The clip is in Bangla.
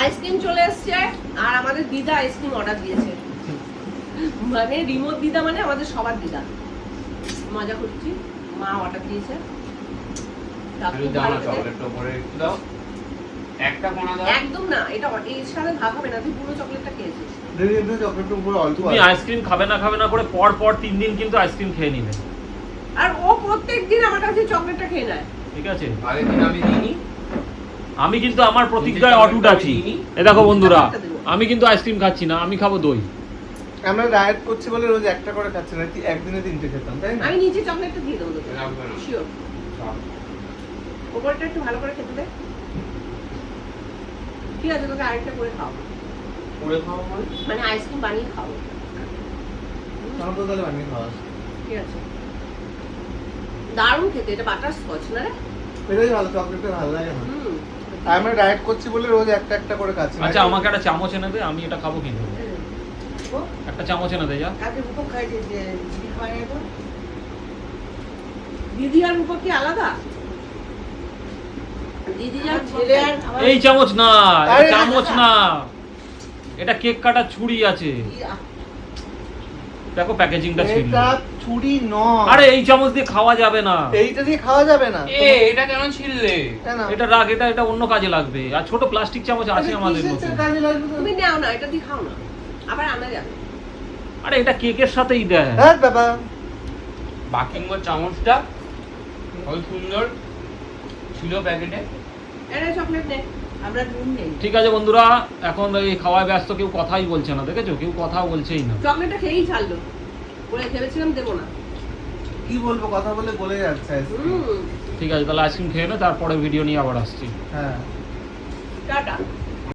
আইসক্রিম চলে এসছে আর আমাদের দিদা আইসক্রিম অর্ডার দিয়েছে। মানে রিমোট দিদা মানে আমাদের সবার দিদা। মজা করছি, মা অর্ডার দিয়েছে। একদম না, এটা এর সাথে ভাগ হবে না, তুই পুরো চকলেটটা খেয়েছিস। তুমি আইসক্রিম খাবে না করে পর 3 দিন কিন্তু আইসক্রিম খেয়ে নিবে। আর ও প্রত্যেকদিন আমার কাছে চকলেটটা খেয়ে নেয়। ঠিক আছে, আগের দিন আমি দিইনি। আমি কিন্তু আমার প্রতিজ্ঞায় অটুট আছি। এই দেখো বন্ধুরা, আমি কিন্তু আইসক্রিম খাচ্ছি না, আমি খাবো দই। আমরা ডায়েট করছি বলে রোজ একটা করে খাচ্ছি না, একদিনে 3টে খেতাম, তাই না? আমি নিচে চকলেটটা দিয়ে দেবো তোকে, শিওর। ওপরটা একটু ভালো করে খেতে দে। ঠিক আছে, তোকে আরেকটা করে খাও। করে খাওয়া মানে আইসক্রিম বানিয়ে খাও। আমার তো তাহলে বানিয়ে খাওয়া। ঠিক আছে, দারুণ খেতে। এটা বাটার স্কচ না রে? এটাই ভালো, চকলেটটা ভালো লাগে না। আমরা ডায়েট করছি বলে রোজ একটা করে খাচ্ছি। আচ্ছা, আমাকে একটা চামচ এনে দে, আমি এটা খাবো কিন্তু। একটা চামচ এনে দে যা। দিদি আর রূপা কি আলাদা? দিদি আর ছেলে আর এই চামচ না, চামচ না, এটা কেক কাটার ছুরি আছে। দেখো প্যাকেজিংটা ছিল। এটা ছুরি নয়। আরে এই চামচ দিয়ে খাওয়া যাবে না। এইটা দিয়ে খাওয়া যাবে না। এটা কেন ছিললে? এটা রাখ, এটা অন্য কাজে লাগবে। আর ছোট প্লাস্টিক চামচ আছে আমাদের মধ্যে। তুমি নাও না, এটা দিয়ে খাও না, আবার আনা যাবে। আরে এটা কেকের সাথেই দেয়। হ্যাঁ বাবা, বাকিং চামচটা কত সুন্দর ছিল প্যাকেটে। এটা চকলেট নে, আমরা নুন নেই। ঠিক আছে বন্ধুরা, এখন এই খাওয়ায় ব্যস্ত, কেউ কথাই বলছে না। দেখেছো, কেউ কথা বলছেই না। চকলেটটা খেয়েই ছাড়লো, বলে ভেবেছিলাম দেবো না। কি বলবো, কথা বলে বলে যাচ্ছে আইসক্রিম। ঠিক আছে, তাহলে আইসক্রিম খেয়ে নে, তারপরে ভিডিও নিয়ে আবার আসছি। হ্যাঁ, টাটা।